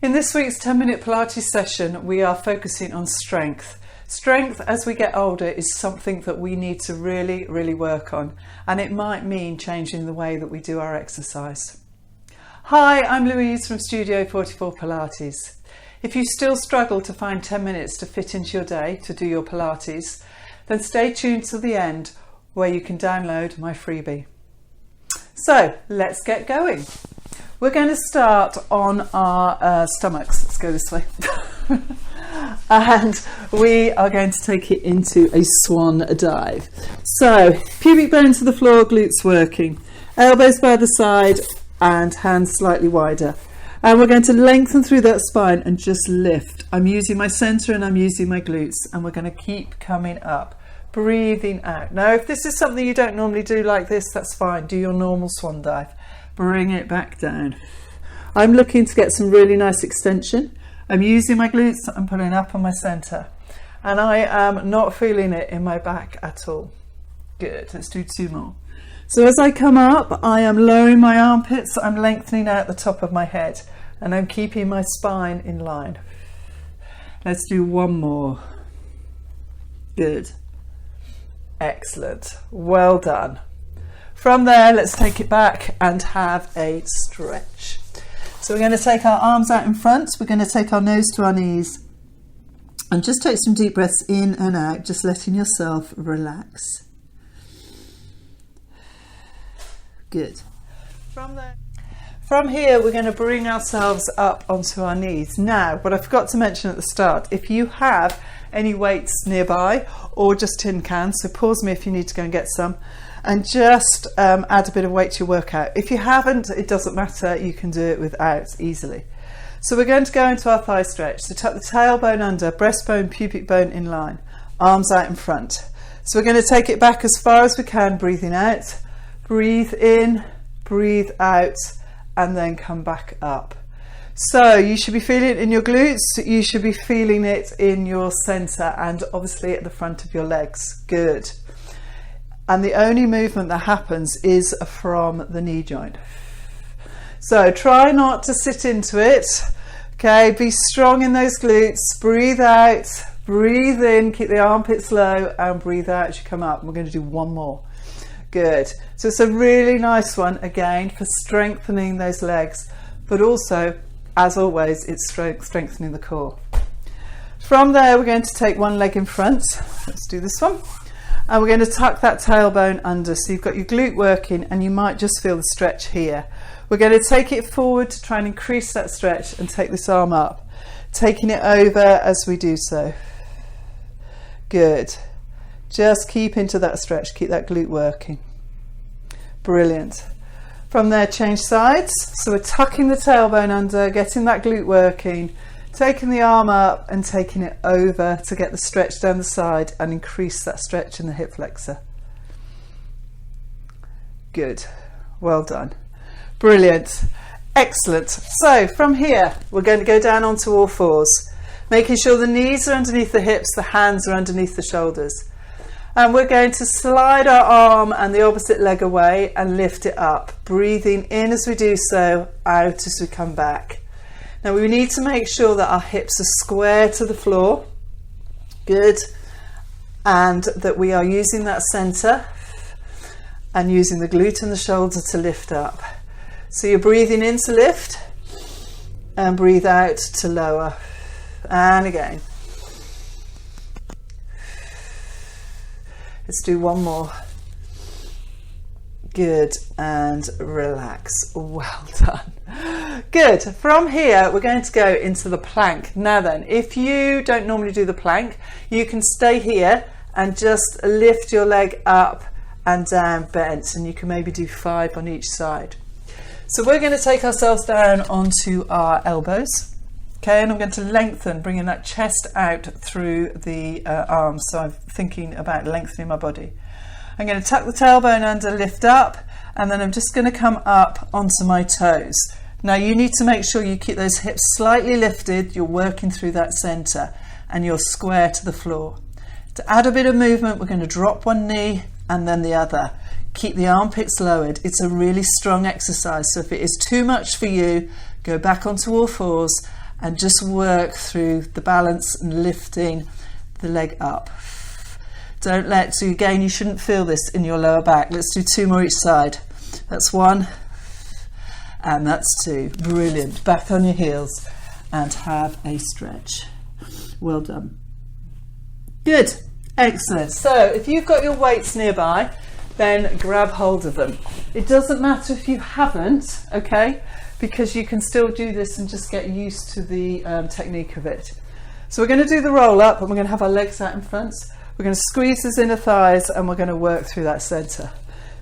In this week's 10-minute Pilates session, we are focusing on strength. Strength as we get older is something that we need to really work on, and it might mean changing the way that we do our exercise. Hi, I'm Louise from Studio 44 Pilates. If you still struggle to find 10 minutes to fit into your day to do your Pilates, then stay tuned till the end where you can download my freebie. So let's get going. We're going to start on our stomachs. Let's go this way. And we are going to take it into a swan dive. So pubic bone to the floor, glutes working, elbows by the side and hands slightly wider. And we're going to lengthen through that spine and just lift. I'm using my center and I'm using my glutes, and we're going to keep coming up, breathing out. Now, if this is something you don't normally do like this, that's fine. Do your normal swan dive. Bring it back down. I'm looking to get some really nice extension. I'm using my glutes, I'm pulling up on my center, and I am not feeling it in my back at all. Good, let's do two more. So as I come up, I am lowering my armpits, I'm lengthening out the top of my head, and I'm keeping my spine in line. Let's do one more. Good. Excellent. Well done. From there, let's take it back and have a stretch. So we're going to take our arms out in front. We're going to take our nose to our knees and just take some deep breaths in and out, just letting yourself relax. Good. From here, we're going to bring ourselves up onto our knees. Now, what I forgot to mention at the start, if you have any weights nearby or just tin cans, so pause me if you need to go and get some, and just add a bit of weight to your workout. If you haven't, it doesn't matter, you can do it without easily. So we're going to go into our thigh stretch. So tuck the tailbone under, breastbone, pubic bone in line, arms out in front. So we're going to take it back as far as we can, breathing out, breathe in, breathe out, and then come back up. So you should be feeling it in your glutes, you should be feeling it in your center, and obviously at the front of your legs. Good. And the only movement that happens is from the knee joint. So try not to sit into it. Okay, be strong in those glutes. Breathe out, breathe in, keep the armpits low, and breathe out as you come up. We're going to do one more. Good. So it's a really nice one, again, for strengthening those legs, but also, as always, it's strengthening the core. From there, we're going to take one leg in front. Let's do this one. And we're going to tuck that tailbone under, so you've got your glute working and you might just feel the stretch here. We're going to take it forward to try and increase that stretch and take this arm up, taking it over as we do so. Good. Just keep into that stretch, keep that glute working. Brilliant. From there, change sides. So we're tucking the tailbone under, getting that glute working, taking the arm up and taking it over to get the stretch down the side and increase that stretch in the hip flexor. Good. Well done. Brilliant. Excellent. So from here, we're going to go down onto all fours, making sure the knees are underneath the hips, the hands are underneath the shoulders. And we're going to slide our arm and the opposite leg away and lift it up, breathing in as we do so, out as we come back. Now we need to make sure that our hips are square to the floor. Good. And that we are using that center and using the glute and the shoulder to lift up. So you're breathing in to lift and breathe out to lower. And again. Let's do one more. Good, and relax. Well done. Good. From here, we're going to go into the plank. Now then, if you don't normally do the plank, you can stay here and just lift your leg up and down bent, and you can maybe do 5 on each side. So we're going to take ourselves down onto our elbows. Okay, and I'm going to lengthen, bringing that chest out through the arms. So I'm thinking about lengthening my body. I'm going to tuck the tailbone under, lift up, and then I'm just going to come up onto my toes. Now you need to make sure you keep those hips slightly lifted, you're working through that center, and you're square to the floor. To add a bit of movement, we're going to drop one knee and then the other. Keep the armpits lowered. It's a really strong exercise, so if it is too much for you, go back onto all fours and just work through the balance and lifting the leg up. Don't let to, again, you shouldn't feel this in your lower back. Let's do 2 more each side. That's 1 and that's 2. Brilliant. Back on your heels and have a stretch. Well done. Good. Excellent. So if you've got your weights nearby, then grab hold of them. It doesn't matter if you haven't, okay, because you can still do this and just get used to the technique of it. So we're going to do the roll up and we're going to have our legs out in front. We're going to squeeze those inner thighs and we're going to work through that centre.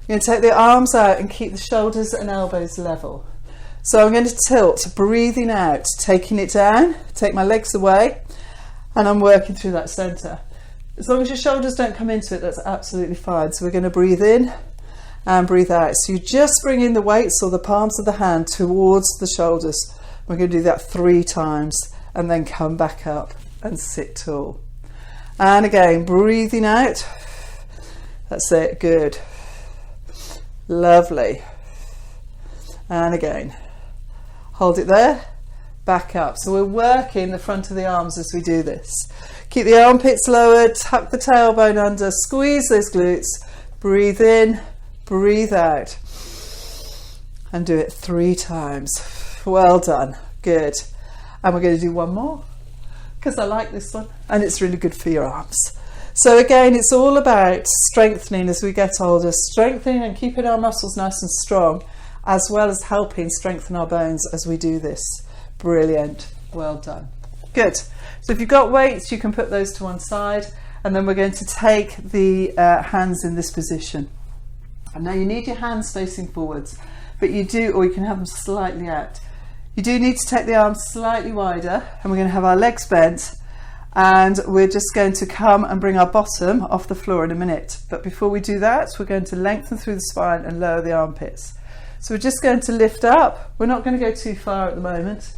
You're going to take the arms out and keep the shoulders and elbows level. So I'm going to tilt, breathing out, taking it down, take my legs away, and I'm working through that centre. As long as your shoulders don't come into it, that's absolutely fine. So we're going to breathe in and breathe out. So you just bring in the weights or the palms of the hand towards the shoulders. We're going to do that 3 times and then come back up and sit tall. And again, breathing out. That's it, good. Lovely. And again, hold it there, back up. So we're working the front of the arms as we do this. Keep the armpits lowered, tuck the tailbone under, squeeze those glutes, breathe in, breathe out. And do it 3 times. Well done, good. And we're going to do 1 more, because I like this one and it's really good for your arms. So again, it's all about strengthening as we get older, strengthening and keeping our muscles nice and strong, as well as helping strengthen our bones as we do this. Brilliant, well done. Good. So if you've got weights, you can put those to one side, and then we're going to take the hands in this position. And now you need your hands facing forwards, but you do, or you can have them slightly out. You do need to take the arms slightly wider, and we're going to have our legs bent, and we're just going to come and bring our bottom off the floor in a minute. But before we do that, we're going to lengthen through the spine and lower the armpits. So we're just going to lift up. We're not going to go too far at the moment.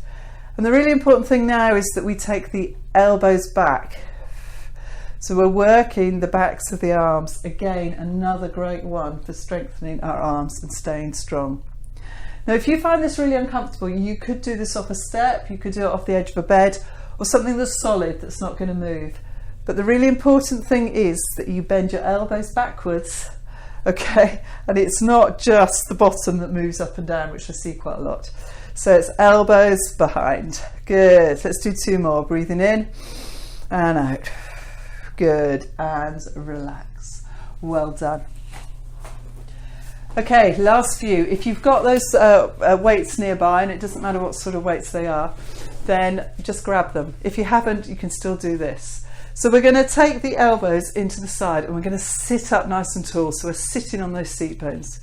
And the really important thing now is that we take the elbows back. So we're working the backs of the arms. Again, another great one for strengthening our arms and staying strong. Now, if you find this really uncomfortable, you could do this off a step, you could do it off the edge of a bed, or something that's solid, that's not going to move. But the really important thing is that you bend your elbows backwards, okay? And it's not just the bottom that moves up and down, which I see quite a lot. So it's elbows behind. Good. Let's do 2 more. Breathing in and out. Good. And relax. Well done. Okay, last few. If you've got those weights nearby, and it doesn't matter what sort of weights they are, then just grab them. If you haven't, you can still do this. So we're going to take the elbows into the side and we're going to sit up nice and tall. So we're sitting on those seat bones.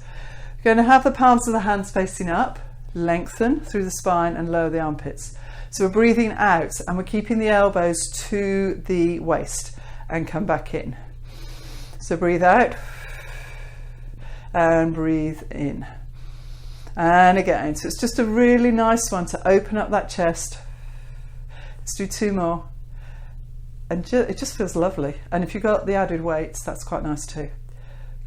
We're going to have the palms of the hands facing up, lengthen through the spine and lower the armpits. So we're breathing out and we're keeping the elbows to the waist and come back in. So breathe out and breathe in. And again, so it's just a really nice one to open up that chest. Let's do 2 more. And it just feels lovely. And if you've got the added weights, that's quite nice too.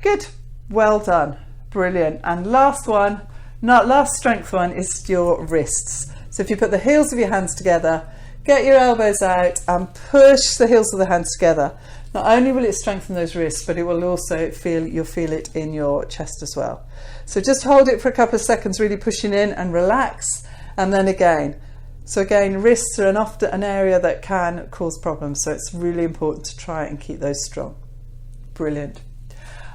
Good. Well done. Brilliant. And last one, last strength one, is your wrists. So if you put the heels of your hands together, get your elbows out and push the heels of the hands together. Not only will it strengthen those wrists, but it will also you'll feel it in your chest as well. So just hold it for a couple of seconds, really pushing in and relax. And then again. So again, wrists are often an area that can cause problems. So it's really important to try and keep those strong. Brilliant.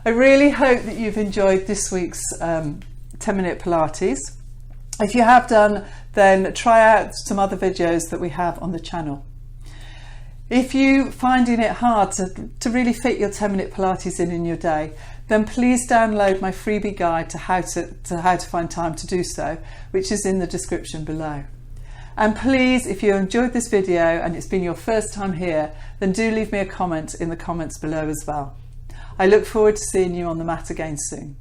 I really hope that you've enjoyed this week's 10-minute Pilates. If you have done, then try out some other videos that we have on the channel. If you're finding it hard to really fit your 10-minute Pilates in your day, then please download my freebie guide to how to find time to do so, which is in the description below. And please, if you enjoyed this video and it's been your first time here, then do leave me a comment in the comments below as well. I look forward to seeing you on the mat again soon.